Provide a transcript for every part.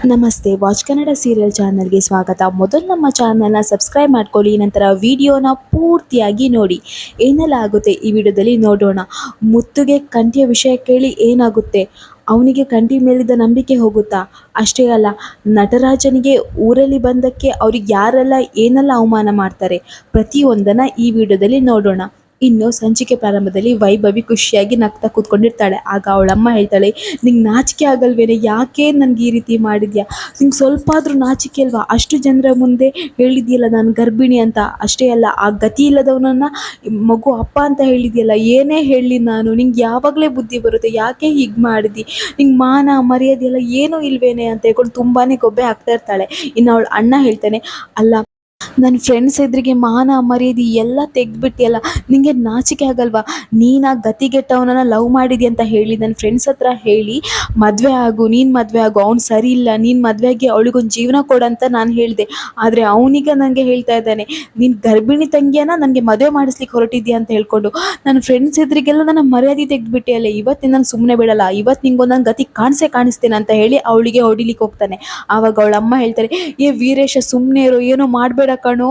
ನಮಸ್ತೆ watch Kannada serial ಚಾನಲ್ಗೆ ಸ್ವಾಗತ. ಮೊದಲು ನಮ್ಮ ಚಾನಲ್ನ ಸಬ್ಸ್ಕ್ರೈಬ್ ಮಾಡ್ಕೊಳ್ಳಿ, ನಂತರ ವಿಡಿಯೋನ ಪೂರ್ತಿಯಾಗಿ ನೋಡಿ. ಏನೆಲ್ಲ ಆಗುತ್ತೆ ಈ ವಿಡಿಯೋದಲ್ಲಿ ನೋಡೋಣ. ಮುತ್ತುಗೆ ಕಂಠಿಯ ವಿಷಯ ಕೇಳಿ ಏನಾಗುತ್ತೆ, ಅವನಿಗೆ ಕಂಠಿ ಮೇಲಿದ್ದ ನಂಬಿಕೆ ಹೋಗುತ್ತಾ? ಅಷ್ಟೇ ಅಲ್ಲ, ನಟರಾಜನಿಗೆ ಊರಲ್ಲಿ ಬಂದಕ್ಕೆ ಅವ್ರಿಗೆ ಯಾರೆಲ್ಲ ಏನೆಲ್ಲ ಅವಮಾನ ಮಾಡ್ತಾರೆ, ಪ್ರತಿಯೊಂದನ್ನು ಈ ವಿಡಿಯೋದಲ್ಲಿ ನೋಡೋಣ. ಇನ್ನು ಸಂಚಿಕೆ ಪ್ರಾರಂಭದಲ್ಲಿ ವೈಭವಿ ಖುಷಿಯಾಗಿ ನಗ್ತಾ ಕೂತ್ಕೊಂಡಿರ್ತಾಳೆ. ಆಗ ಅವಳಮ್ಮ ಹೇಳ್ತಾಳೆ, ನಿಂಗೆ ನಾಚಿಕೆ ಆಗಲ್ವೇನೆ, ಯಾಕೆ ನನಗೆ ಈ ರೀತಿ ಮಾಡಿದ್ಯಾ? ನಿಂಗೆ ಸ್ವಲ್ಪ ಆದರೂ ನಾಚಿಕೆ ಅಲ್ವಾ? ಅಷ್ಟು ಜನರ ಮುಂದೆ ಹೇಳಿದ್ಯಲ್ಲ ನಾನು ಗರ್ಭಿಣಿ ಅಂತ. ಅಷ್ಟೇ ಅಲ್ಲ, ಆ ಗತಿ ಇಲ್ಲದವನನ್ನು ಮಗು ಅಪ್ಪ ಅಂತ ಹೇಳಿದ್ಯಲ್ಲ, ಏನೇ ಹೇಳಲಿ ನಾನು, ನಿಂಗೆ ಯಾವಾಗಲೇ ಬುದ್ಧಿ ಬರುತ್ತೆ? ಯಾಕೆ ಹೀಗೆ ಮಾಡಿದಿ? ನಿಂಗೆ ಮಾನ ಮರ್ಯಾದೆ ಎಲ್ಲ ಏನೂ ಇಲ್ವೇನೆ ಅಂತ ಹೇಳ್ಕೊಂಡು ತುಂಬಾ ಗೊಬ್ಬೆ ಹಾಕ್ತಾ ಇರ್ತಾಳೆ. ಇನ್ನು ಅವಳು ಅಣ್ಣ ಹೇಳ್ತಾನೆ, ಅಲ್ಲ, ನನ್ನ ಫ್ರೆಂಡ್ಸ್ ಎದುರಿಗೆ ಮಾನ ಮರ್ಯಾದೆ ಎಲ್ಲ ತೆಗೆದ್ಬಿಟ್ಟಿಯಲ್ಲ, ನಿಂಗೆ ನಾಚಿಕೆ ಆಗಲ್ವಾ? ನೀನು ಆ ಗತಿಗೆಟ್ಟವನನ್ನು ಲವ್ ಮಾಡಿದಿ ಅಂತ ಹೇಳಿ ನನ್ನ ಫ್ರೆಂಡ್ಸ್ ಹತ್ರ ಹೇಳಿ ಮದುವೆ ಆಗು, ನೀನು ಮದುವೆ ಆಗು, ಅವ್ನು ಸರಿ ಇಲ್ಲ, ನೀನು ಮದುವೆ ಆಗಿ ಅವಳಿಗೊಂದು ಜೀವನ ಕೊಡಂತ ನಾನು ಹೇಳಿದೆ. ಆದರೆ ಅವನೀಗ ನನಗೆ ಹೇಳ್ತಾ ಇದ್ದಾನೆ, ನೀನು ಗರ್ಭಿಣಿ ತಂಗಿಯನ್ನ ನನಗೆ ಮದುವೆ ಮಾಡಿಸ್ಲಿಕ್ಕೆ ಹೊರಟಿದ್ಯಾ ಅಂತ ಹೇಳ್ಕೊಂಡು ನನ್ನ ಫ್ರೆಂಡ್ಸ್ ಎದುರಿಗೆಲ್ಲ ನನ್ನ ಮರ್ಯಾದೆ ತೆಗೆದ್ಬಿಟ್ಟಿಯಲ್ಲ, ಇವತ್ತು ನಾನು ಸುಮ್ಮನೆ ಬಿಡಲ್ಲ, ಇವತ್ತು ನಿಂಗೊಂದು ನನ್ನ ಗತಿ ಕಾಣಿಸ್ತೇನೆ ಅಂತ ಹೇಳಿ ಅವಳಿಗೆ ಹೊಡಿಲಿಕ್ಕೆ ಹೋಗ್ತಾನೆ. ಆವಾಗ ಅವಳ ಅಮ್ಮ ಹೇಳ್ತಾರೆ, ಏ ವೀರೇಶ, ಸುಮ್ಮನೆ ಇರೋ, ಏನೋ ಮಾಡಬೇಡ ಕಣೋ,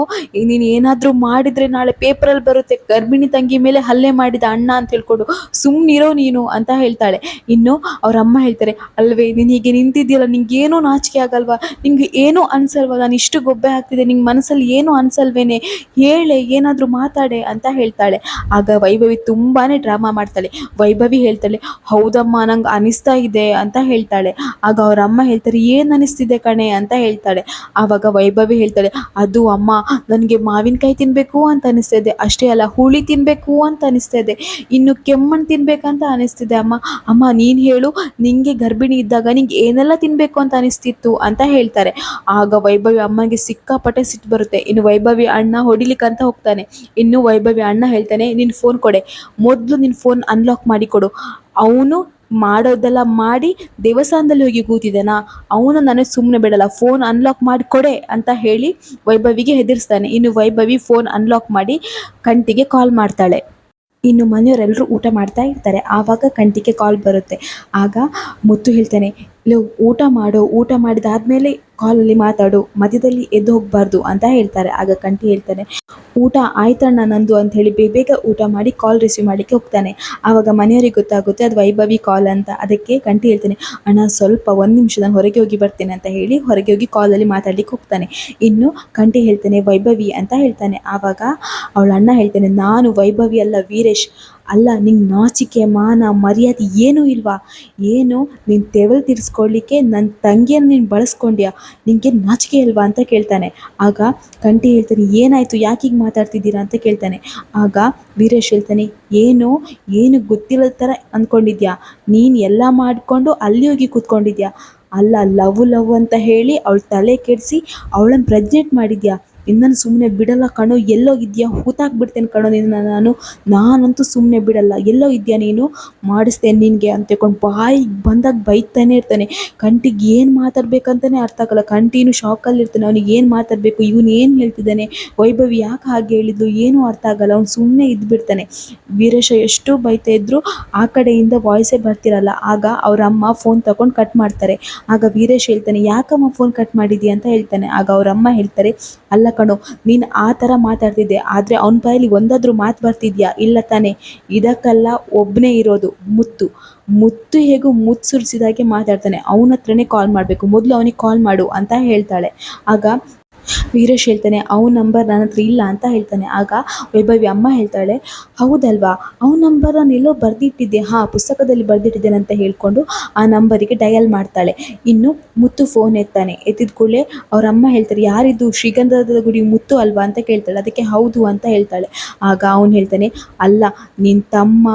ನೀನು ಏನಾದರೂ ಮಾಡಿದರೆ ನಾಳೆ ಪೇಪರಲ್ಲಿ ಬರುತ್ತೆ, ಗರ್ಭಿಣಿ ತಂಗಿ ಮೇಲೆ ಹಲ್ಲೆ ಮಾಡಿದ ಅಣ್ಣ ಅಂತ ಹೇಳ್ಕೊಂಡು, ಸುಮ್ಮನಿರೋ ನೀನು ಅಂತ ಹೇಳ್ತಾಳೆ. ಇನ್ನು ಅವ್ರ ಅಮ್ಮ ಹೇಳ್ತಾರೆ, ಅಲ್ವೇ ನೀನು ಹೀಗೆ ನಿಂತಿದ್ದೀಯಲ್ಲ, ನಿಂಗೇನೂ ನಾಚಿಕೆ ಆಗಲ್ವಾ? ನಿಂಗೆ ಏನೂ ಅನ್ಸಲ್ವಾ? ನಾನು ಇಷ್ಟು ಗೊಬ್ಬೆ ಹಾಕ್ತಿದ್ದೆ, ನಿಂಗೆ ಮನಸ್ಸಲ್ಲಿ ಏನೂ ಅನ್ಸಲ್ವೇನೆ? ಹೇಳೆ, ಏನಾದರೂ ಮಾತಾಡೆ ಅಂತ ಹೇಳ್ತಾಳೆ. ಆಗ ವೈಭವಿ ತುಂಬಾ ಡ್ರಾಮಾ ಮಾಡ್ತಾಳೆ. ವೈಭವಿ ಹೇಳ್ತಾಳೆ, ಹೌದಮ್ಮ, ನಂಗೆ ಅನಿಸ್ತಾ ಇದೆ ಅಂತ ಹೇಳ್ತಾಳೆ. ಆಗ ಅವ್ರ ಅಮ್ಮ ಹೇಳ್ತಾರೆ, ಏನು ಅನಿಸ್ತಿದೆ ಕಣೆ ಅಂತ ಹೇಳ್ತಾಳೆ. ಆವಾಗ ವೈಭವಿ ಹೇಳ್ತಾಳೆ, ಅದು ಅಮ್ಮ, ನನಗೆ ಮಾವಿನಕಾಯಿ ತಿನ್ನಬೇಕು ಅಂತ ಅನಿಸ್ತಿದೆ, ಅಷ್ಟೇ ಅಲ್ಲ ಹುಳಿ ತಿನ್ನಬೇಕು ಅಂತ ಅನಿಸ್ತಿದೆ, ಇನ್ನು ಕೆಮ್ಮಣ್ಣು ತಿನ್ನಬೇಕಂತ ಅನಿಸ್ತಿದೆ ಅಮ್ಮ. ಅಮ್ಮ ನೀನು ಹೇಳು, ನಿಂಗೆ ಗರ್ಭಿಣಿ ಇದ್ದಾಗ ನಿಂಗೆ ಏನೆಲ್ಲ ತಿನ್ನಬೇಕು ಅಂತ ಅನಿಸ್ತಿತ್ತು ಅಂತ ಹೇಳ್ತಾರೆ. ಆಗ ವೈಭವಿ ಅಮ್ಮಗೆ ಸಿಕ್ಕಾಪಟ್ಟೆ ಸಿಟ್ಟು ಬರುತ್ತೆ. ಇನ್ನು ವೈಭವಿ ಅಣ್ಣ ಹೊಡಿಲಿಕ್ಕಂತ ಹೋಗ್ತಾನೆ. ಇನ್ನು ವೈಭವಿ ಅಣ್ಣ ಹೇಳ್ತಾನೆ, ನಿನ್ನ ಫೋನ್ ಕೊಡೆ, ಮೊದಲು ನಿನ್ನ ಫೋನ್ ಅನ್ಲಾಕ್ ಮಾಡಿ ಕೊಡು. ಅವನು ಮಾಡೋದೆಲ್ಲ ಮಾಡಿ ದೇವಸ್ಥಾನದಲ್ಲಿ ಹೋಗಿ ಕೂತಿದ್ದಾನ, ಅವನು ನನಗೆ ಸುಮ್ಮನೆ ಬಿಡಲ್ಲ, ಫೋನ್ ಅನ್ಲಾಕ್ ಮಾಡಿ ಕೊಡೆ ಅಂತ ಹೇಳಿ ವೈಭವಿಗೆ ಹೆದರಿಸ್ತಾನೆ. ಇನ್ನು ವೈಭವಿ ಫೋನ್ ಅನ್ಲಾಕ್ ಮಾಡಿ ಕಂಠಿಗೆ ಕಾಲ್ ಮಾಡ್ತಾಳೆ. ಇನ್ನು ಮನೆಯವರೆಲ್ಲರೂ ಊಟ ಮಾಡ್ತಾ ಇರ್ತಾರೆ. ಆವಾಗ ಕಂಠಿಗೆ ಕಾಲ್ ಬರುತ್ತೆ. ಆಗ ಮುತ್ತು ಹೇಳ್ತಾನೆ, ಇಲ್ಲ, ಊಟ ಮಾಡು, ಊಟ ಮಾಡಿದಾದ್ಮೇಲೆ ಕಾಲಲ್ಲಿ ಮಾತಾಡು, ಮಧ್ಯದಲ್ಲಿ ಎದ್ದು ಹೋಗಬಾರ್ದು ಅಂತ ಹೇಳ್ತಾರೆ. ಆಗ ಕಂಠಿ ಹೇಳ್ತಾನೆ, ಊಟ ಆಯ್ತಣ್ಣ ನಂದು ಅಂತ ಹೇಳಿ ಬೇಗ ಊಟ ಮಾಡಿ ಕಾಲ್ ರಿಸೀವ್ ಮಾಡಲಿಕ್ಕೆ ಹೋಗ್ತಾನೆ. ಆವಾಗ ಮನೆಯವರಿಗೆ ಗೊತ್ತಾಗುತ್ತೆ ಅದು ವೈಭವಿ ಕಾಲ್ ಅಂತ. ಅದಕ್ಕೆ ಕಂಠಿ ಹೇಳ್ತಾನೆ, ಅಣ್ಣ ಸ್ವಲ್ಪ ಒಂದು ನಿಮಿಷ, ನಾನು ಹೊರಗೆ ಹೋಗಿ ಬರ್ತೇನೆ ಅಂತ ಹೇಳಿ ಹೊರಗೆ ಹೋಗಿ ಕಾಲಲ್ಲಿ ಮಾತಾಡ್ಲಿಕ್ಕೆ ಹೋಗ್ತಾನೆ. ಇನ್ನು ಕಂಠಿ ಹೇಳ್ತಾನೆ, ವೈಭವಿ ಅಂತ ಹೇಳ್ತಾನೆ. ಆವಾಗ ಅವಳ ಅಣ್ಣ ಹೇಳ್ತಾನೆ, ನಾನು ವೈಭವಿ ಅಲ್ಲ, ವೀರೇಶ್. ಅಲ್ಲ, ನಿಂಗೆ ನಾಚಿಕೆ ಮಾನ ಮರ್ಯಾದೆ ಏನೂ ಇಲ್ವಾ? ಏನು ನೀನು ತೆವಲ್ ತೀರಿಸ್ಕೊಳ್ಳಿಕ್ಕೆ ನನ್ನ ತಂಗಿಯನ್ನು ನೀನು ಬಳಸ್ಕೊಂಡ್ಯಾ? ನಿನಗೆ ನಾಚಿಕೆ ಇಲ್ವಾ ಅಂತ ಕೇಳ್ತಾನೆ. ಆಗ ಕಂಠಿ ಹೇಳ್ತಾನೆ, ಏನಾಯಿತು, ಯಾಕೆ ಹೀಗೆ ಮಾತಾಡ್ತಿದ್ದೀರಾ ಅಂತ ಕೇಳ್ತಾನೆ. ಆಗ ವೀರೇಶ್ ಹೇಳ್ತಾನೆ, ಏನು ಗೊತ್ತಿಲ್ಲದ ಥರ ಅಂದ್ಕೊಂಡಿದ್ಯಾ? ನೀನು ಎಲ್ಲ ಮಾಡಿಕೊಂಡು ಅಲ್ಲಿ ಹೋಗಿ ಕೂತ್ಕೊಂಡಿದ್ಯಾ? ಅಲ್ಲ, ಲವ್ ಅಂತ ಹೇಳಿ ಅವಳ ತಲೆ ಕೆಡಿಸಿ ಅವಳನ್ನು ಪ್ರೆಗ್ನೆಂಟ್ ಮಾಡಿದ್ಯಾ? ಇನ್ನನ್ನು ಸುಮ್ಮನೆ ಬಿಡಲ್ಲ ಕಣೋ, ಎಲ್ಲೋಗಿದ್ಯಾ? ಹೂತಾಕ್ಬಿಡ್ತೇನೆ ಕಣೋ ನಿನ್ನ ನಾನಂತೂ ಸುಮ್ಮನೆ ಬಿಡಲ್ಲ, ಎಲ್ಲೋ ಇದೆಯಾ ನೀನು, ಮಾಡಿಸ್ತೇನೆ ನಿನಗೆ ಅಂತ ಹೇಳ್ಕೊಂಡು ಬಾಯಿಗೆ ಬಂದಾಗ ಬೈತಾನೆ ಇರ್ತಾನೆ. ಕಂಠಿಗೆ ಏನು ಮಾತಾಡ್ಬೇಕಂತಲೇ ಅರ್ಥ ಆಗಲ್ಲ. ಕಂಠಿನೂ ಶಾಕಲ್ಲಿ ಇರ್ತಾನೆ, ಅವನಿಗೆ ಏನು ಮಾತಾಡಬೇಕು, ಇವನು ಏನು ಹೇಳ್ತಿದ್ದಾನೆ, ವೈಭವಿ ಯಾಕೆ ಹಾಗೆ ಹೇಳಿದ್ದು, ಏನೂ ಅರ್ಥ ಆಗಲ್ಲ. ಅವ್ನು ಸುಮ್ಮನೆ ಇದ್ಬಿಡ್ತಾನೆ. ವೀರೇಶ ಎಷ್ಟು ಬೈತಾ ಇದ್ರು ಆ ಕಡೆಯಿಂದ ವಾಯ್ಸೇ ಬರ್ತಿರಲ್ಲ. ಆಗ ಅವ್ರ ಅಮ್ಮ ಫೋನ್ ತಗೊಂಡು ಕಟ್ ಮಾಡ್ತಾರೆ. ಆಗ ವೀರೇಶ್ ಹೇಳ್ತಾನೆ, ಯಾಕಮ್ಮ ಫೋನ್ ಕಟ್ ಮಾಡಿದ್ಯಾ ಅಂತ ಹೇಳ್ತಾನೆ. ಆಗ ಅವ್ರ ಅಮ್ಮ ಹೇಳ್ತಾರೆ, ಅಲ್ಲ ಕಣೋ, ನೀನು ಆ ಥರ ಮಾತಾಡ್ತಿದ್ದೆ, ಆದರೆ ಅವನ ಬಾಯಲ್ಲಿ ಒಂದಾದರೂ ಮಾತು ಬರ್ತಿದ್ಯಾ? ಇಲ್ಲ ತಾನೆ. ಇದಕ್ಕೆಲ್ಲ ಒಬ್ಬನೇ ಇರೋದು ಮುತ್ತು ಹೇಗೂ ಮುತ್ತು ಸುರಿಸಿದಾಗೆ ಮಾತಾಡ್ತಾನೆ, ಅವನ ಹತ್ರನೇ ಕಾಲ್ ಮಾಡಬೇಕು, ಮೊದಲು ಅವನಿಗೆ ಕಾಲ್ ಮಾಡು ಅಂತ ಹೇಳ್ತಾಳೆ. ಆಗ ವೀರೇಶ್ ಹೇಳ್ತಾನೆ, ಅವನ ನಂಬರ್ ನನ್ನ ಹತ್ರ ಇಲ್ಲ ಅಂತ ಹೇಳ್ತಾನೆ. ಆಗ ವೈಭವಿ ಅಮ್ಮ ಹೇಳ್ತಾಳೆ, ಹೌದಲ್ವಾ, ಅವನ ನಂಬರ್ ನಾನು ಎಲ್ಲೋ ಬರೆದಿಟ್ಟಿದ್ದೆ, ಪುಸ್ತಕದಲ್ಲಿ ಬರೆದಿಟ್ಟಿದ್ದೇನೆ ಅಂತ ಹೇಳ್ಕೊಂಡು ಆ ನಂಬರಿಗೆ ಡಯಲ್ ಮಾಡ್ತಾಳೆ. ಇನ್ನು ಮುತ್ತು ಫೋನ್ ಎತ್ತಿದ ಕೂಡಲೇ ಅವ್ರ ಅಮ್ಮ ಹೇಳ್ತಾರೆ, ಯಾರಿದು, ಶ್ರೀಗಂಧದ ಗುಡಿ ಮುತ್ತು ಅಲ್ವಾ ಅಂತ ಕೇಳ್ತಾಳೆ. ಅದಕ್ಕೆ ಹೌದು ಅಂತ ಹೇಳ್ತಾಳೆ. ಆಗ ಅವನು ಹೇಳ್ತಾನೆ, ಅಲ್ಲ, ನಿನ್ನ ತಮ್ಮ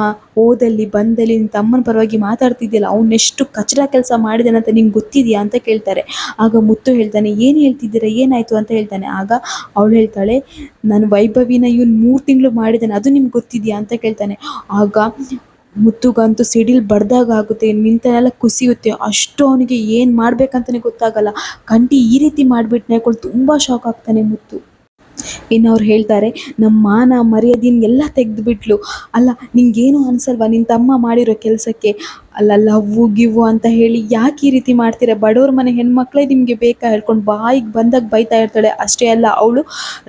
ಓದಲ್ಲಿ ಬಂದಲ್ಲಿ ನಿನ್ನ ತಮ್ಮನ ಪರವಾಗಿ ಮಾತಾಡ್ತಿದ್ಯಲ್ಲ, ಅವನೆಷ್ಟು ಕಚಡ ಕೆಲಸ ಮಾಡಿದಾನಂತ ನಿಂಗೆ ಗೊತ್ತಿದೆಯಾ ಅಂತ ಕೇಳ್ತಾರೆ. ಆಗ ಮುತ್ತು ಹೇಳ್ತಾನೆ, ಏನು ಹೇಳ್ತಿದ್ದೀರಾ, ಏನಾಯಿತು ಅಂತ ಹೇಳ್ತಾನೆ. ಆಗ ಅವಳು ಹೇಳ್ತಾಳೆ, ನಾನು ವೈಭವಿನ ಇವನು 3 ತಿಂಗಳು ಮಾಡಿದ್ದಾನೆ, ಅದು ನಿಮ್ಗೆ ಗೊತ್ತಿದೆಯಾ ಅಂತ ಕೇಳ್ತಾನೆ. ಆಗ ಮುತ್ತುಗಂತೂ ಸಿಡಿಲ್ ಬಡ್ದಾಗ ಆಗುತ್ತೆ, ನಿಂತನೆಲ್ಲ ಕುಸಿಯುತ್ತೆ. ಅಷ್ಟು ಅವನಿಗೆ ಏನು ಮಾಡ್ಬೇಕಂತಲೇ ಗೊತ್ತಾಗಲ್ಲ. ಕಂಠಿ ಈ ರೀತಿ ಮಾಡಿಬಿಟ್ನೆ ಹೇಳ್ಕೊಂಡು ತುಂಬ ಶಾಕ್ ಆಗ್ತಾನೆ ಮುತ್ತು. ಇನ್ನು ಅವ್ರು ಹೇಳ್ತಾರೆ, ನಮ್ಮ ಮಾನ ಮರ್ಯಾದೆನ ಎಲ್ಲ ತೆಗೆದುಬಿಟ್ಲು. ಅಲ್ಲ, ನಿಂಗೇನು ಅನಿಸಲ್ವಾ ನಿನ್ನ ತಮ್ಮ ಮಾಡಿರೋ ಕೆಲಸಕ್ಕೆ? ಅಲ್ಲ ಲವ್ವು ಗಿವ್ವು ಅಂತ ಹೇಳಿ ಯಾಕೆ ಈ ರೀತಿ ಮಾಡ್ತೀರಾ, ಬಡವ್ರ ಮನೆ ಹೆಣ್ಮಕ್ಳೇ ನಿಮಗೆ ಬೇಕಾ ಹೇಳ್ಕೊಂಡು ಬಾಯಿಗೆ ಬಂದಾಗ ಬೈತಾ ಇರ್ತಾಳೆ. ಅಷ್ಟೇ ಅಲ್ಲ, ಅವಳು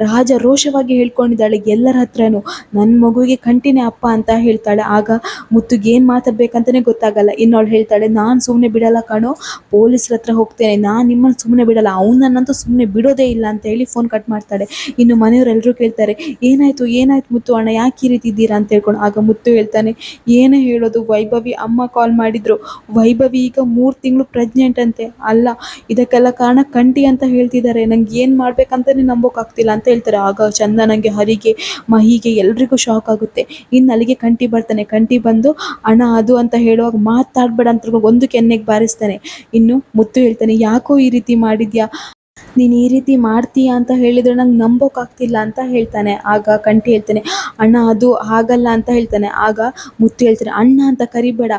ರಾಜರೋಷವಾಗಿ ಹೇಳ್ಕೊಂಡಿದ್ದಾಳೆ ಎಲ್ಲರ ಹತ್ರನೂ, ನನ್ನ ಮಗುವಿಗೆ ಕಂಟಿನೇ ಅಪ್ಪ ಅಂತ ಹೇಳ್ತಾಳೆ. ಆಗ ಮುತ್ತುಗೆ ಏನು ಮಾತಾಡ್ಬೇಕಂತಲೇ ಗೊತ್ತಾಗಲ್ಲ. ಇನ್ನು ಅವಳು ಹೇಳ್ತಾಳೆ, ನಾನು ಸುಮ್ಮನೆ ಬಿಡಲ್ಲ ಕಣೋ, ಪೊಲೀಸ್ರ ಹತ್ರ ಹೋಗ್ತೇನೆ, ನಾನು ನಿಮ್ಮನ್ನು ಸುಮ್ಮನೆ ಬಿಡಲ್ಲ, ಅವನನ್ನಂತೂ ಸುಮ್ಮನೆ ಬಿಡೋದೇ ಇಲ್ಲ ಅಂತ ಹೇಳಿ ಫೋನ್ ಕಟ್ ಮಾಡ್ತಾಳೆ. ಇನ್ನು ಮನೆಯವರೆಲ್ಲರೂ ಕೇಳ್ತಾರೆ, ಏನಾಯಿತು ಏನಾಯ್ತು ಮುತ್ತು ಅಣ್ಣ, ಯಾಕೆ ಈ ರೀತಿ ಇದ್ದೀರಾ ಅಂತ ಹೇಳ್ಕೊಂಡು. ಆಗ ಮುತ್ತು ಹೇಳ್ತಾನೆ, ಏನೇ ಹೇಳೋದು, ವೈಭವಿ ಅಮ್ಮ ಕಾಲ್ ಮಾಡಿದ್ರು, ವೈಭವಿ ಈಗ 3 ತಿಂಗಳು ಪ್ರೆಗ್ನೆಂಟ್ ಅಂತೆ. ಅಲ್ಲ, ಇದಕ್ಕೆಲ್ಲ ಕಾರಣ ಕಂಟಿ ಅಂತ ಹೇಳ್ತಿದ್ದಾರೆ, ನಂಗೆ ಏನು ಮಾಡ್ಬೇಕಂತಲೇ ನಂಬೋಕ್ಕಾಗ್ತಿಲ್ಲ ಅಂತ ಹೇಳ್ತಾರೆ. ಆಗ ಚಂದನಂಗೆ, ಹರಿಗೆ, ಮಹಿಗೆ ಎಲ್ರಿಗೂ ಶಾಕ್ ಆಗುತ್ತೆ. ಇನ್ನು ಅಲ್ಲಿಗೆ ಕಂಟಿ ಬರ್ತಾನೆ. ಕಂಟಿ ಬಂದು ಅಣ್ಣ ಅದು ಅಂತ ಹೇಳುವಾಗ ಮಾತಾಡ್ಬೇಡ ಅಂತ ಒಂದು ಕೆನ್ನೆಗೆ ಬಾರಿಸ್ತಾನೆ. ಇನ್ನು ಮುತ್ತು ಹೇಳ್ತಾನೆ, ಯಾಕೋ ಈ ರೀತಿ ಮಾಡಿದ್ಯಾ, ನೀನು ಈ ರೀತಿ ಮಾಡ್ತೀಯಾ ಅಂತ ಹೇಳಿದರೆ ನಂಗೆ ನಂಬೋಕ್ಕಾಗ್ತಿಲ್ಲ ಅಂತ ಹೇಳ್ತಾನೆ. ಆಗ ಕಂಠಿ ಹೇಳ್ತಾನೆ, ಅಣ್ಣ ಅದು ಹಾಗಲ್ಲ ಅಂತ ಹೇಳ್ತಾನೆ. ಆಗ ಮುತ್ತು ಹೇಳ್ತಾನೆ, ಅಣ್ಣ ಅಂತ ಕರಿಬೇಡ,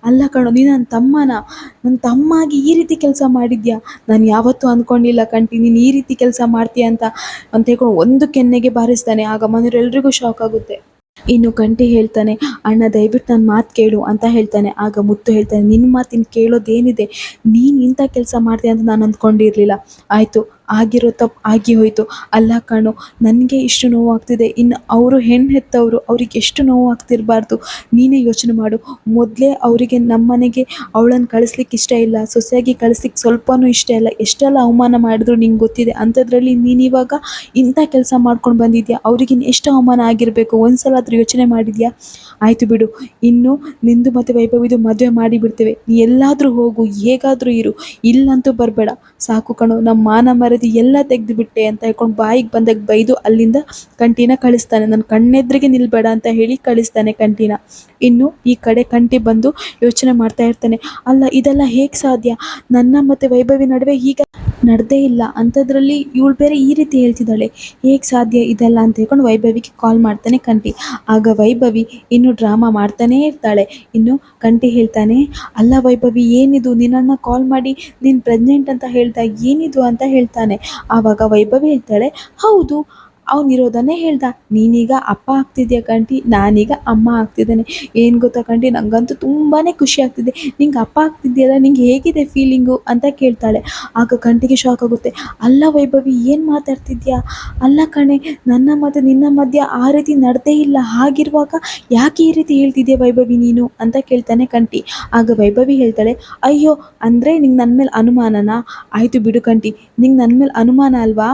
ಅಲ್ಲ ಕಣೋ ನೀನು ನನ್ನ ತಮ್ಮನ, ನನ್ನ ತಮ್ಮಾಗಿ ಈ ರೀತಿ ಕೆಲಸ ಮಾಡಿದ್ಯಾ, ನಾನು ಯಾವತ್ತೂ ಅಂದ್ಕೊಂಡಿಲ್ಲ ಕಂಠಿ ನೀನು ಈ ರೀತಿ ಕೆಲಸ ಮಾಡ್ತೀಯ ಅಂತ ಹೇಳ್ಕೊಂಡು ಒಂದು ಕೆನ್ನೆಗೆ ಬಾರಿಸ್ತಾನೆ. ಆಗ ಮನೆಯವರೆಲ್ರಿಗೂ ಶಾಕ್ ಆಗುತ್ತೆ. ಇನ್ನು ಕಂಠಿ ಹೇಳ್ತಾನೆ, ಅಣ್ಣ ದಯವಿಟ್ಟು ನನ್ನ ಮಾತು ಕೇಳು ಅಂತ ಹೇಳ್ತಾನೆ. ಆಗ ಮುತ್ತು ಹೇಳ್ತಾನೆ, ನಿನ್ನ ಮಾತಿನ ಕೇಳೋದೇನಿದೆ, ನೀನು ಇಂಥ ಕೆಲಸ ಮಾಡ್ತೀಯ ಅಂತ ನಾನು ಅಂದ್ಕೊಂಡಿರಲಿಲ್ಲ. ಆಯಿತು, ಆಗಿರೋ ತಪ್ಪು ಆಗಿ ಹೋಯಿತು. ಅಲ್ಲ ಕಣೋ, ನನಗೆ ಇಷ್ಟು ನೋವಾಗ್ತಿದೆ, ಇನ್ನು ಅವರು ಹೆಣ್ಣು ಹೆತ್ತವರು, ಅವ್ರಿಗೆ ಎಷ್ಟು ನೋವಾಗ್ತಿರಬಾರ್ದು, ನೀನೇ ಯೋಚನೆ ಮಾಡು. ಮೊದಲೇ ಅವರಿಗೆ ನಮ್ಮನೆಗೆ ಅವಳನ್ನು ಕಳಿಸ್ಲಿಕ್ಕೆ ಇಷ್ಟ ಇಲ್ಲ, ಸೊಸೆಯಾಗಿ ಕಳಿಸ್ಲಿಕ್ಕೆ ಸ್ವಲ್ಪನೂ ಇಷ್ಟ ಇಲ್ಲ, ಎಷ್ಟೆಲ್ಲ ಅವಮಾನ ಮಾಡಿದ್ರು ನಿಂಗೆ ಗೊತ್ತಿದೆ. ಅಂಥದ್ರಲ್ಲಿ ನೀನಿವಾಗ ಇಂಥ ಕೆಲಸ ಮಾಡ್ಕೊಂಡು ಬಂದಿದ್ಯಾ, ಅವ್ರಿಗಿನ್ನು ಎಷ್ಟು ಅವಮಾನ ಆಗಿರಬೇಕು, ಒಂದ್ಸಲ ಆದರೂ ಯೋಚನೆ ಮಾಡಿದ್ಯಾ. ಆಯಿತು ಬಿಡು, ಇನ್ನು ನಿಂದು ಮತ್ತು ವೈಭವಿದು ಮದುವೆ ಮಾಡಿಬಿಡ್ತೇವೆ, ನೀ ಎಲ್ಲಾದರೂ ಹೋಗು, ಹೇಗಾದರೂ ಇರು, ಇಲ್ಲಂತೂ ಬರಬೇಡ, ಸಾಕು ಕಣೋ, ನಮ್ಮ ಮಾನ ಮರದಿ ಎಲ್ಲ ತೆಗೆದುಬಿಟ್ಟೆ ಅಂತ ಹೇಳ್ಕೊಂಡು ಬಾಯಿಗೆ ಬಂದಾಗ ಬೈದು ಅಲ್ಲಿಂದ ಕಂಟಿನ ಕಳಿಸ್ತಾನೆ. ನನ್ನ ಕಣ್ಣೆದ್ರಿಗೆ ನಿಲ್ಬೇಡ ಅಂತ ಹೇಳಿ ಕಳಿಸ್ತಾನೆ ಕಂಟಿನ. ಇನ್ನು ಈ ಕಡೆ ಕಂಟಿ ಬಂದು ಯೋಚನೆ ಮಾಡ್ತಾ ಇರ್ತಾನೆ, ಅಲ್ಲ ಇದೆಲ್ಲ ಹೇಗೆ ಸಾಧ್ಯ, ನನ್ನ ಮತ್ತು ವೈಭವಿ ನಡುವೆ ಹೀಗೆ ನಡೆದೇ ಇಲ್ಲ, ಅಂಥದ್ರಲ್ಲಿ ಇವಳು ಬೇರೆ ಈ ರೀತಿ ಹೇಳ್ತಿದ್ದಾಳೆ, ಹೇಗೆ ಸಾಧ್ಯ ಇದೆಲ್ಲ ಅಂತ ಹೇಳ್ಕೊಂಡು ವೈಭವಿಗೆ ಕಾಲ್ ಮಾಡ್ತಾನೆ ಕಂಟಿ. ಆಗ ವೈಭವಿ ಇನ್ನು ಡ್ರಾಮಾ ಮಾಡ್ತಾನೇ ಇರ್ತಾಳೆ. ಇನ್ನು ಕಂಟಿ ಹೇಳ್ತಾನೆ, ಅಲ್ಲ ವೈಭವಿ ಏನಿದು, ನಿನ್ನನ್ನು ಕಾಲ್ ಮಾಡಿ ನೀನು ಪ್ರೆಗ್ನೆಂಟ್ ಅಂತ ಹೇಳ್ದ, ಏನಿದು ಅಂತ ಹೇಳ್ತಾನೆ. ಆವಾಗ ವೈಭವಿ ಹೇಳ್ತಾಳೆ, ಹೌದು ಅವನಿರೋದನ್ನೇ ಹೇಳ್ದ, ನೀನೀಗ ಅಪ್ಪ ಆಗ್ತಿದ್ಯಾ ಕಂಟಿ, ನಾನೀಗ ಅಮ್ಮ ಆಗ್ತಿದ್ದೇನೆ. ಏನು ಗೊತ್ತಾ ಕಂಟಿ, ನನಗಂತೂ ತುಂಬಾ ಖುಷಿ ಆಗ್ತಿದೆ, ನಿಂಗೆ ಅಪ್ಪ ಆಗ್ತಿದ್ಯಲ್ಲ, ನಿಂಗೆ ಹೇಗಿದೆ ಫೀಲಿಂಗು ಅಂತ ಕೇಳ್ತಾಳೆ. ಆಗ ಕಂಟಿಗೆ ಶಾಕ್ ಆಗುತ್ತೆ, ಅಲ್ಲ ವೈಭವಿ ಏನು ಮಾತಾಡ್ತಿದ್ಯಾ, ಅಲ್ಲ ಕಣೆ, ನನ್ನ ಮತ್ತು ನಿನ್ನ ಮಧ್ಯೆ ಆ ರೀತಿ ನಡೆದೇ ಇಲ್ಲ, ಹಾಗಿರುವಾಗ ಯಾಕೆ ಈ ರೀತಿ ಹೇಳ್ತಿದ್ಯಾ ವೈಭವಿ ನೀನು ಅಂತ ಕೇಳ್ತಾನೆ ಕಂಟಿ. ಆಗ ವೈಭವಿ ಹೇಳ್ತಾಳೆ, ಅಯ್ಯೋ ಅಂದರೆ ನಿಂಗೆ ನನ್ನ ಮೇಲೆ ಅನುಮಾನನಾ, ಆಯಿತು ಬಿಡು ಕಂಟಿ, ನಿಂಗೆ ನನ್ನ ಮೇಲೆ ಅನುಮಾನ ಅಲ್ವಾ,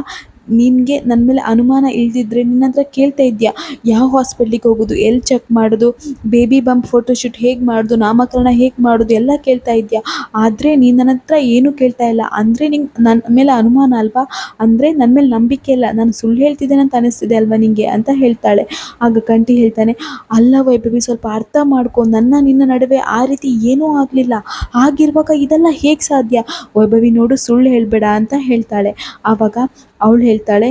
ನಿನಗೆ ನನ್ನ ಮೇಲೆ ಅನುಮಾನ ಇಲ್ದಿದ್ರೆ ನಿನ್ನ ಹತ್ರ ಕೇಳ್ತಾ ಇದೆಯಾ, ಯಾವ ಹಾಸ್ಪಿಟ್ಲಿಗೆ ಹೋಗೋದು, ಎಲ್ಲಿ ಚೆಕ್ ಮಾಡೋದು, ಬೇಬಿ ಬಂಪ್ ಫೋಟೋಶೂಟ್ ಹೇಗೆ ಮಾಡೋದು, ನಾಮಕರಣ ಹೇಗೆ ಮಾಡೋದು ಎಲ್ಲ ಕೇಳ್ತಾ ಇದೆಯಾ, ಆದರೆ ನೀನು ನನ್ನ ಹತ್ರ ಏನೂ ಕೇಳ್ತಾ ಇಲ್ಲ, ಅಂದರೆ ನಿಂಗೆ ನನ್ನ ಮೇಲೆ ಅನುಮಾನ ಅಲ್ವಾ, ಅಂದರೆ ನನ್ನ ಮೇಲೆ ನಂಬಿಕೆ ಇಲ್ಲ, ನಾನು ಸುಳ್ಳು ಹೇಳ್ತಿದ್ದೇನೆ ಅಂತ ಅನಿಸ್ತಿದೆ ಅಲ್ವಾ ನಿನಗೆ ಅಂತ ಹೇಳ್ತಾಳೆ. ಆಗ ಕಂಠಿ ಹೇಳ್ತಾನೆ, ಅಲ್ಲ ವೈಭವಿ ಸ್ವಲ್ಪ ಅರ್ಥ ಮಾಡ್ಕೊ, ನನ್ನ ನಿನ್ನ ನಡುವೆ ಆ ರೀತಿ ಏನೂ ಆಗಲಿಲ್ಲ, ಹಾಗಿರುವಾಗ ಇದೆಲ್ಲ ಹೇಗೆ ಸಾಧ್ಯ, ವೈಭವಿ ನೋಡು ಸುಳ್ಳು ಹೇಳಬೇಡ ಅಂತ ಹೇಳ್ತಾಳೆ. ಆವಾಗ ಅವಳು ಹೇಳ್ತಾಳೆ,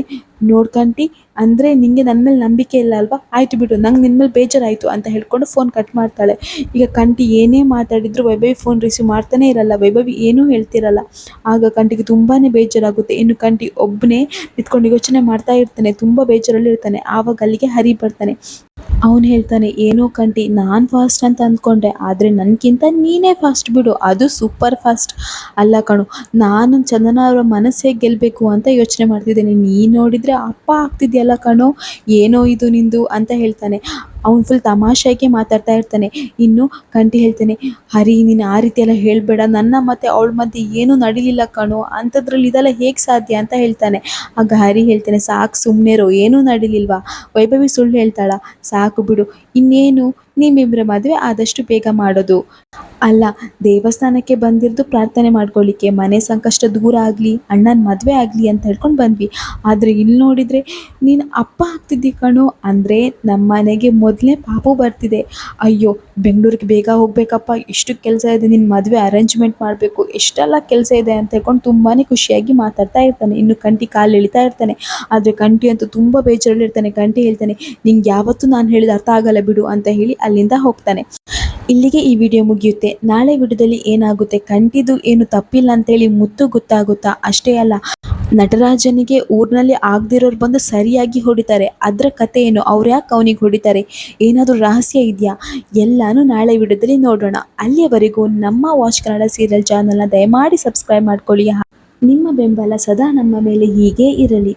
ನೋಡ್ಕಂಟಿ, ಅಂದರೆ ನಿನಗೆ ನನ್ನ ಮೇಲೆ ನಂಬಿಕೆ ಇಲ್ಲ ಅಲ್ವಾ, ಆಯಿತು ಬಿಡು, ನಂಗೆ ನಿನ್ನ ಮೇಲೆ ಬೇಜಾರಾಯಿತು ಅಂತ ಹೇಳ್ಕೊಂಡು ಫೋನ್ ಕಟ್ ಮಾಡ್ತಾಳೆ. ಈಗ ಕಂಟಿ ಏನೇ ಮಾತಾಡಿದ್ರು ವೈಭವಿ ಫೋನ್ ರಿಸೀವ್ ಮಾಡ್ತಾನೇ ಇರಲ್ಲ, ವೈಭವಿ ಏನೂ ಹೇಳ್ತಿರಲ್ಲ. ಆಗ ಕಂಟಿಗೆ ತುಂಬಾ ಬೇಜಾರಾಗುತ್ತೆ. ಇನ್ನು ಕಂಟಿ ಒಬ್ಬನೇ ನಿಂತ್ಕೊಂಡು ಯೋಚನೆ ಮಾಡ್ತಾ ಇರ್ತಾನೆ, ತುಂಬ ಬೇಜಾರಲ್ಲಿ ಇರ್ತಾನೆ. ಆವಾಗ ಅಲ್ಲಿಗೆ ಹರಿ ಬರ್ತಾನೆ. ಅವನು ಹೇಳ್ತಾನೆ, ಏನೋ ಕಂಟಿ, ನಾನು ಫಾಸ್ಟ್ ಅಂತ ಅಂದ್ಕೊಂಡೆ, ಆದರೆ ನನಗಿಂತ ನೀನೇ ಫಾಸ್ಟ್ ಬಿಡು, ಅದು ಸೂಪರ್ ಫಾಸ್ಟ್. ಅಲ್ಲ ಕಣು, ನಾನು ಚಂದನ ಅವರ ಮನಸ್ಸು ಹೇಗೆ ಗೆಲ್ಲಬೇಕು ಅಂತ ಯೋಚನೆ ಮಾಡ್ತಿದ್ದೇನೆ, ನೀನು ನೋಡಿದರೆ ಅಪ್ಪ ಆಗ್ತಿದೆಯಲ್ಲ ಕಣೋ, ಏನೋ ಇದು ನಿಂದು ಅಂತ ಹೇಳ್ತಾನೆ. ಅವ್ನು ಫುಲ್ ತಮಾಷೆಗೆ ಮಾತಾಡ್ತಾ ಇರ್ತಾನೆ. ಇನ್ನು ಕಂಟಿ ಹೇಳ್ತಾನೆ, ಹರಿ ನೀನು ಆ ರೀತಿ ಎಲ್ಲ ಹೇಳಬೇಡ, ನನ್ನ ಮತ್ತು ಅವಳ ಮಧ್ಯೆ ಏನೂ ನಡೀಲಿಲ್ಲ ಕಣೋ, ಅಂಥದ್ರಲ್ಲಿ ಇದೆಲ್ಲ ಹೇಗೆ ಸಾಧ್ಯ ಅಂತ ಹೇಳ್ತಾನೆ. ಆಗ ಹರಿ ಹೇಳ್ತಾನೆ, ಸಾಕು ಸುಮ್ಮನೆರೋ, ಏನೂ ನಡೀಲಿಲ್ವಾ, ವೈಭವಿ ಸುಳ್ಳು ಹೇಳ್ತಾಳ, ಸಾಕು ಬಿಡು, ಇನ್ನೇನು ನಿಮ್ಮಿಬ್ಬರ ಮದುವೆ ಆದಷ್ಟು ಬೇಗ ಮಾಡೋದು. ಅಲ್ಲ, ದೇವಸ್ಥಾನಕ್ಕೆ ಬಂದಿರೋದು ಪ್ರಾರ್ಥನೆ ಮಾಡ್ಕೊಳ್ಳಿಕ್ಕೆ, ಮನೆ ಸಂಕಷ್ಟ ದೂರ ಆಗಲಿ, ಅಣ್ಣನ ಮದುವೆ ಆಗಲಿ ಅಂತ ಹೇಳ್ಕೊಂಡು ಬಂದ್ವಿ, ಆದರೆ ಇಲ್ಲಿ ನೋಡಿದರೆ ನೀನು ಅಪ್ಪ ಆಗ್ತಿದ್ದಿ ಕಣೋ, ಅಂದರೆ ನಮ್ಮ ಮನೆಗೆ ಮೊದಲೇ ಪಾಪು ಬರ್ತಿದೆ, ಅಯ್ಯೋ ಬೆಂಗಳೂರಿಗೆ ಬೇಗ ಹೋಗಬೇಕಪ್ಪ, ಎಷ್ಟು ಕೆಲಸ ಇದೆ, ನಿನ್ನ ಮದುವೆ ಅರೇಂಜ್ಮೆಂಟ್ ಮಾಡಬೇಕು, ಎಷ್ಟೆಲ್ಲ ಕೆಲಸ ಇದೆ ಅಂತ ಹೇಳ್ಕೊಂಡು ತುಂಬಾ ಖುಷಿಯಾಗಿ ಮಾತಾಡ್ತಾ ಇರ್ತಾನೆ. ಇನ್ನು ಕಂಟಿ ಕಾಲು ಎಳಿತಾ ಇರ್ತಾನೆ, ಆದರೆ ಕಂಟಿ ಅಂತೂ ತುಂಬ ಬೇಜಾರಲ್ಲಿರ್ತಾನೆ. ಕಂಟಿ ಹೇಳ್ತಾನೆ, ನಿಂಗೆ ಯಾವತ್ತೂ ನಾನು ಹೇಳಿದ ಅರ್ಥ ಆಗಲ್ಲ ಬಿಡು ಅಂತ ಹೇಳಿ ಅಲ್ಲಿಂದ ಹೋಗ್ತಾನೆ. ಇಲ್ಲಿಗೆ ಈ ವಿಡಿಯೋ ಮುಗಿಯುತ್ತೆ. ನಾಳೆ ವಿಡಿಯೋದಲ್ಲಿ ಏನಾಗುತ್ತೆ, ಕಂಟಿದು ಏನು ತಪ್ಪಿಲ್ಲ ಅಂತೇಳಿ ಮುತ್ತು ಗೊತ್ತಾಗುತ್ತಾ, ಅಷ್ಟೇ ಅಲ್ಲ ನಟರಾಜನಿಗೆ ಊರಿನಲ್ಲಿ ಆಗದಿರೋರು ಬಂದು ಸರಿಯಾಗಿ ಹೊಡಿತಾರೆ. ಅದರ ಕತೆ ಏನು, ಅವ್ರು ಯಾಕೆ ಅವನಿಗೆ ಹೊಡಿತಾರೆ, ಏನಾದರೂ ರಹಸ್ಯ ಇದೆಯಾ, ಎಲ್ಲನೂ ನಾಳೆ ವಿಡಿಯೋದಲ್ಲಿ ನೋಡೋಣ. ಅಲ್ಲಿಯವರೆಗೂ ನಮ್ಮ ವಾಚ್ ಕನ್ನಡ ಸೀರಿಯಲ್ ಚಾನಲ್ನ ದಯಮಾಡಿ ಸಬ್ಸ್ಕ್ರೈಬ್ ಮಾಡ್ಕೊಳ್ಳಿ. ನಿಮ್ಮ ಬೆಂಬಲ ಸದಾ ನಮ್ಮ ಮೇಲೆ ಹೀಗೇ ಇರಲಿ.